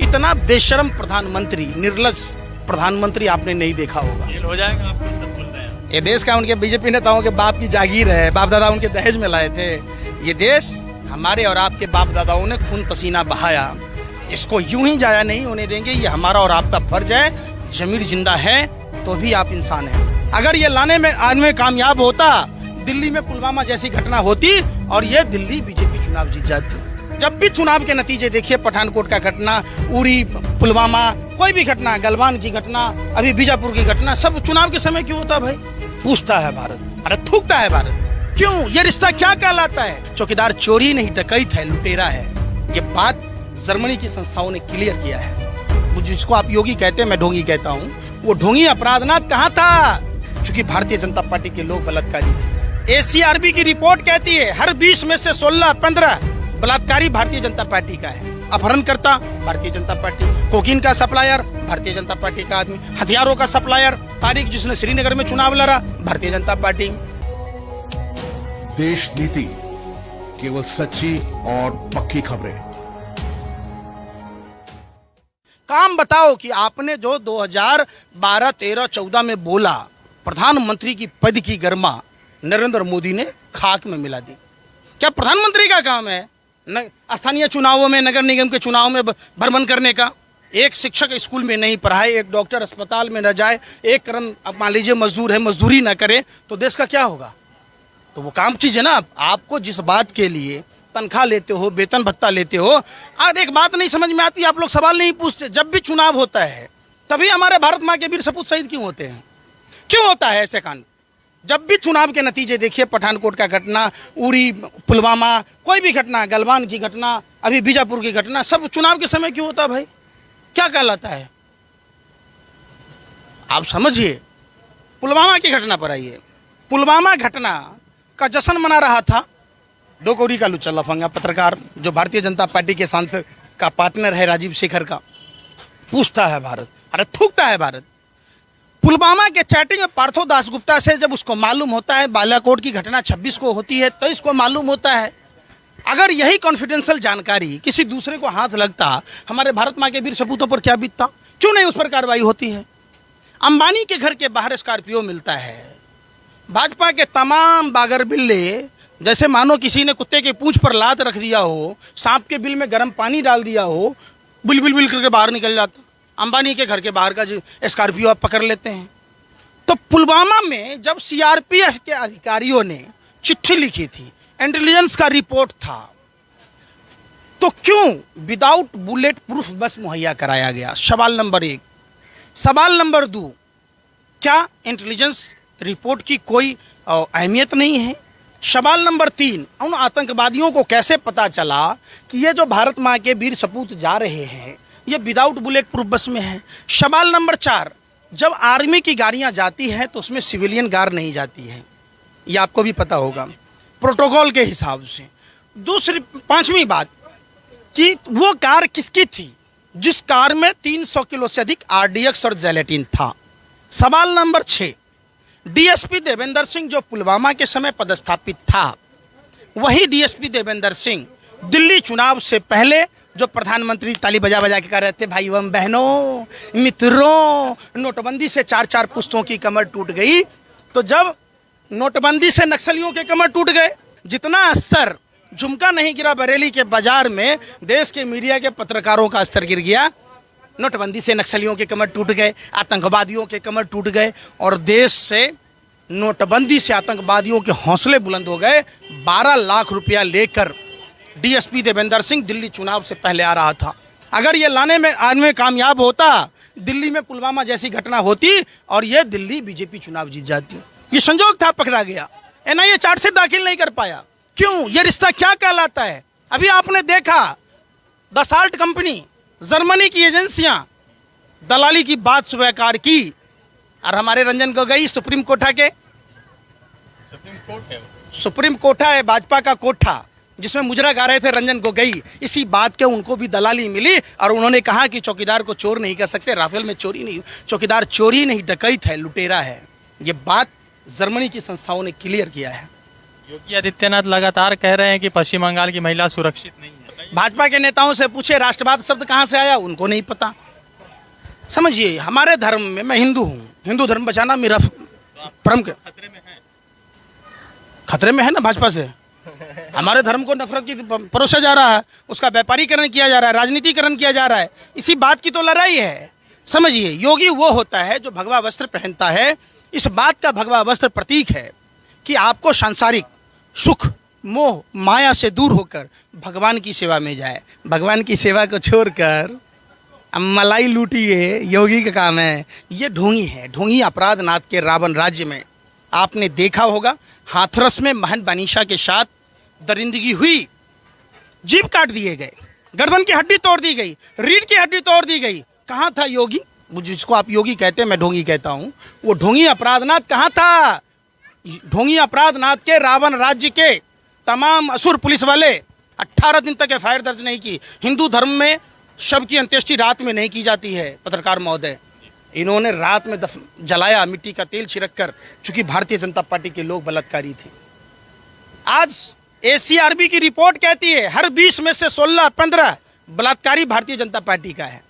इतना बेशर्म प्रधानमंत्री, निर्लज्ज प्रधानमंत्री आपने नहीं देखा होगा। जेल हो जाएगा आपको, सब बोल रहे हैं। ये देश का उनके बीजेपी नेताओं के बाप की जागीर है, बाप दादा उनके दहेज में लाए थे। ये देश हमारे और आपके बाप दादाओं ने खून पसीना बहाया, इसको यूं ही जाया नहीं होने देंगे। ये हमारा और आपका फर्ज है। जमीर जिंदा है तो भी आप इंसान हैं। अगर ये लाने में आज में कामयाब होता, दिल्ली में पुलवामा जैसी घटना होती और ये दिल्ली बीजेपी चुनाव जीत जाती। जब भी चुनाव के नतीजे देखिए, पठानकोट का घटना, उरी, पुलवामा, कोई भी घटना, गलवान की घटना, अभी बीजापुर की घटना, सब चुनाव के समय क्यों होता भाई? पूछता है भारत, अरे थूकता है भारत। क्यों? ये रिश्ता क्या कहलाता है? चौकीदार चोरी नहीं, डकैत है, लुटेरा है। ये बात जर्मनी की संस्थाओं ने क्लियर किया है। जिसको आप योगी कहते हैं, मैं ढोंगी कहता हूँ, वो ढोंगी अपराधनाथ कहाँ था? क्योंकि भारतीय जनता पार्टी के लोग बलात्कारी थे। ACRB की रिपोर्ट कहती है हर 20 में से 16-15 बलात्कारी भारतीय जनता पार्टी का है। अपहरणकर्ता भारतीय जनता पार्टी, कोकीन का सप्लायर भारतीय जनता पार्टी का आदमी, हथियारों का सप्लायर तारिक जिसने श्रीनगर में चुनाव लड़ा भारतीय जनता पार्टी। देश नीति, केवल सच्ची और पक्की खबरें। काम बताओ कि आपने जो 2012, 13, 14 में बोला, प्रधानमंत्री की पद की गरिमा नरेंद्र मोदी ने खाक में मिला दी। क्या प्रधानमंत्री का काम है स्थानीय चुनावों में, नगर निगम के चुनाव में भ्रमण करने का? एक शिक्षक स्कूल में नहीं पढ़ाए, एक डॉक्टर अस्पताल में न जाए, एक कर्म अब मान लीजिए मजदूर है मजदूरी न करे, तो देश का क्या होगा? तो वो काम कीजिए ना। आपको जिस बात के लिए तनख्वाह लेते हो, वेतन भत्ता लेते हो, और एक बात नहीं समझ में आती, आप लोग सवाल नहीं पूछते। जब भी चुनाव होता है तभी हमारे भारत माँ के वीर सपूत शहीद क्यों होते हैं? क्यों होता है ऐसे कांड? जब भी चुनाव के नतीजे देखिए, पठानकोट का घटना, उरी, पुलवामा, कोई भी घटना, गलवान की घटना, अभी बीजापुर की घटना, सब चुनाव के समय क्यों होता भाई? क्या कहलाता है? आप समझिए। पुलवामा की घटना पर आइए। पुलवामा घटना का जश्न मना रहा था 2 कौड़ी का लुच्चा लफंगा पत्रकार, जो भारतीय जनता पार्टी के सांसद का पार्टनर है राजीव शेखर का। पूछता है भारत, अरे थूकता है भारत। पुलवामा के चैटिंग में पार्थो दासगुप्ता से जब उसको मालूम होता है, बालाकोट की घटना 26 को होती है, तो इसको मालूम होता है। अगर यही कॉन्फिडेंशियल जानकारी किसी दूसरे को हाथ लगता, हमारे भारत माँ के वीर सपूतों पर क्या बीतता? क्यों नहीं उस पर कार्रवाई होती है? अंबानी के घर के बाहर स्कॉर्पियो मिलता है। भाजपा के तमाम बागर बिल्ले, जैसे मानो किसी ने कुत्ते के पूंछ पर लात रख दिया हो, सांप के बिल में गर्म पानी डाल दिया हो, बिल बिल बिल करके बाहर निकल जाता। अंबानी के घर के बाहर का जो स्कॉर्पियो आप पकड़ लेते हैं। तो पुलवामा में जब CRPF के अधिकारियों ने चिट्ठी लिखी थी, इंटेलिजेंस का रिपोर्ट था, तो क्यों विदाउट बुलेट प्रूफ बस मुहैया कराया गया? सवाल नंबर 1। सवाल नंबर 2, क्या इंटेलिजेंस रिपोर्ट की कोई अहमियत नहीं है? सवाल नंबर 3, उन आतंकवादियों को कैसे पता चला कि ये जो भारत माँ के वीर सपूत जा रहे हैं ये विदाउट बुलेट प्रूफ बस में है? सवाल नंबर 4, जब आर्मी की गाड़ियां जाती हैं तो उसमें सिविलियन कार नहीं जाती है, ये आपको भी पता होगा प्रोटोकॉल के हिसाब से। दूसरी 5वीं बात कि वो कार किसकी थी जिस कार में 300 किलो से अधिक RDX और जेलेटिन था? सवाल नंबर 6, DSP देवेंद्र सिंह जो पुलवामा के समय पदस्थापित था, वही DSP देवेंद्र सिंह दिल्ली चुनाव से पहले जो प्रधानमंत्री ताली बजा बजा के कह रहे थे, भाई एवं बहनों, मित्रों, नोटबंदी से 4-4 पुश्तों की कमर टूट गई। तो जब नोटबंदी से नक्सलियों के कमर टूट गए, जितना स्तर झुमका नहीं गिरा बरेली के बाजार में, देश के मीडिया के पत्रकारों का स्तर गिर गया। नोटबंदी से नक्सलियों के कमर टूट गए, आतंकवादियों के कमर टूट गए, और देश से नोटबंदी से आतंकवादियों के हौसले बुलंद हो गए। 12 लाख रुपया लेकर DSP देवेंद्र सिंह दिल्ली चुनाव से पहले आ रहा था। अगर ये लाने में आज में कामयाब होता, दिल्ली में पुलवामा जैसी घटना होती और ये दिल्ली बीजेपी चुनाव जीत जाती। ये संजोग था, पकड़ा गया। NIA चार्जशीट दाखिल नहीं कर पाया। क्यों? ये रिश्ता क्या कहलाता है? अभी आपने देखा दसाल्ट कंपनी, जर्मनी की एजेंसियां दलाली की बात स्वीकार की, और हमारे रंजन गोगोई सुप्रीम कोर्ट है भाजपा का कोठा, जिसमें मुजरा गा रहे थे रंजन गोगोई, इसी बात के उनको भी दलाली मिली और उन्होंने कहा कि चौकीदार को चोर नहीं कह सकते। राफेल में चोरी नहीं, चौकीदार चोरी नहीं, डकैत है, लुटेरा है। ये बात जर्मनी की संस्थाओं ने क्लियर किया है। योगी आदित्यनाथ लगातार कह रहे हैं कि पश्चिम बंगाल की महिला सुरक्षित नहीं है। भाजपा के नेताओं से पूछे राष्ट्रवाद शब्द कहाँ से आया, उनको नहीं पता। समझिए, हमारे धर्म में, मैं हिंदू हूँ, हिंदू धर्म बचाना मेरा प्रमुख खतरे में है ना भाजपा से। हमारे धर्म को नफरत की परोसा जा रहा है, उसका व्यापारीकरण किया जा रहा है, राजनीतिकरण किया जा रहा है, इसी बात की तो लड़ाई है। समझिए, योगी वो होता है जो भगवा वस्त्र पहनता है। इस बात का भगवा वस्त्र प्रतीक है कि आपको सांसारिक सुख, मोह, माया से दूर होकर भगवान की सेवा में जाए। भगवान की सेवा को छोड़कर मलाई लूटिए, योगी का काम है। ये ढोंगी है, ढोंगी अपराधनाथ के रावण राज्य में आपने देखा होगा, हाथरस में महंत बानीशा के साथ दरिंदगी हुई, जीभ काट दिए गए, गर्दन की हड्डी तोड़ दी गई, रीढ़ की हड्डी तोड़ दी गई। कहाँ था योगी? जिसको आप योगी कहते हैं, मैं ढोंगी कहता हूँ, वो ढोंगी अपराधनाथ कहाँ था? ढोंगी अपराधनाथ के रावण राज्य के तमाम असुर पुलिस वाले 18 दिन तक एफआईआर दर्ज नहीं की। हिंदू धर्म में शव की अंत्येष्टि रात में नहीं की जाती है पत्रकार महोदय। इन्होंने रात में जलाया, मिट्टी का तेल छिड़क कर, चूंकि भारतीय जनता पार्टी के लोग बलात्कारी थे। आज एसीआरबी की रिपोर्ट कहती है हर 20 में से 16-15 बलात्कारी भारतीय जनता पार्टी का है।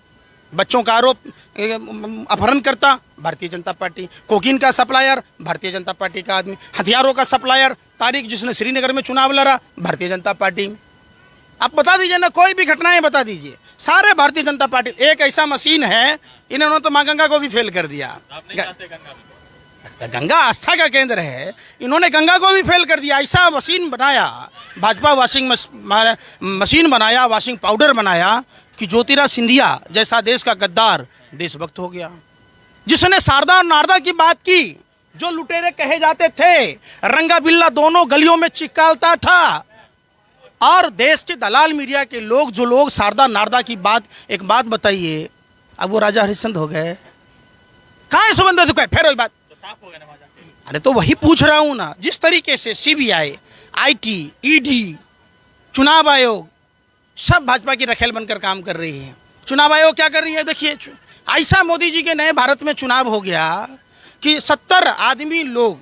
बच्चों का आरोप अपहरणकर्ता भारतीय जनता पार्टी, कोकीन का सप्लायर भारतीय जनता पार्टी का आदमी, हथियारों का सप्लायर तारिक जिसने श्रीनगर में चुनाव लड़ा भारतीय जनता पार्टी में। आप बता दीजिए ना, कोई भी घटनाएं बता दीजिए, सारे भारतीय जनता पार्टी। एक ऐसा मशीन है, इन्होंने तो माँ गंगा को भी फेल कर दिया। गंगा आस्था का केंद्र है, इन्होंने गंगा को भी फेल कर दिया। ऐसा मशीन बनाया, भाजपा वॉशिंग मशीन बनाया, वॉशिंग पाउडर बनाया कि ज्योतिराज सिंधिया जैसा देश का गद्दार देशभक्त हो गया। जिसने शारदा और नारदा की बात की, जो लुटेरे कहे जाते थे, रंगा बिल्ला दोनों गलियों में चिपकाता था, और देश के दलाल मीडिया के लोग, जो लोग शारदा नारदा की बात, एक बात बताइए, अब वो राजा हरिश्चंद्र हो गए? कहाँ है सुबंध? फिर वही बात, अरे तो वही पूछ रहा हूं ना। जिस तरीके से सीबीआई, आईटी, ईडी, चुनाव आयोग सब भाजपा की रखेल बनकर काम कर रही है। चुनाव आयोग क्या कर रही है? देखिए, ऐसा मोदी जी के नए भारत में चुनाव हो गया कि 70 आदमी लोग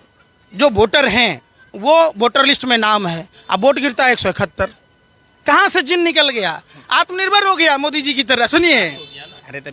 जो वोटर हैं वो वोटर लिस्ट में नाम है, अब वोट गिरता है 171। कहाँ से जिन निकल गया? आत्मनिर्भर हो गया मोदी जी की तरह। सुनिए, अरे तो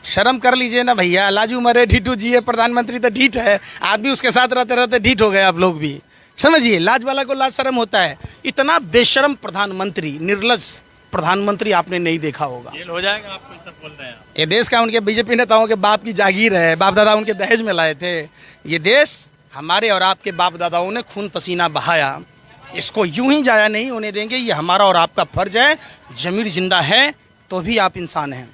शर्म कर लीजिए ना भैया, लाजू मरे ढीठू जिए, प्रधानमंत्री तो ढीठ है, आदमी उसके साथ रहते रहते ढीठ हो गए आप लोग भी। समझिए, लाज वाला को लाज शर्म होता है। इतना बेशर्म प्रधानमंत्री, निर्लज प्रधानमंत्री आपने नहीं देखा होगा। जेल हो जाएगा आपको, सब बोल रहे हैं। ये देश का उनके बीजेपी नेताओं के बाप की जागीर है, बाप दादा उनके दहेज में लाए थे। ये देश हमारे और आपके बाप दादाओं ने खून पसीना बहाया, इसको यूं ही जाया नहीं होने देंगे। ये हमारा और आपका फर्ज है। जमीर जिंदा है तो भी आप इंसान हैं।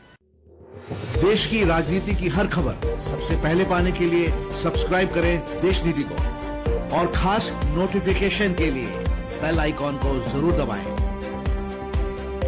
देश की राजनीति की हर खबर सबसे पहले पाने के लिए सब्सक्राइब करें देश नीति को, और खास नोटिफिकेशन के लिए बेल आइकॉन को जरूर दबाएं।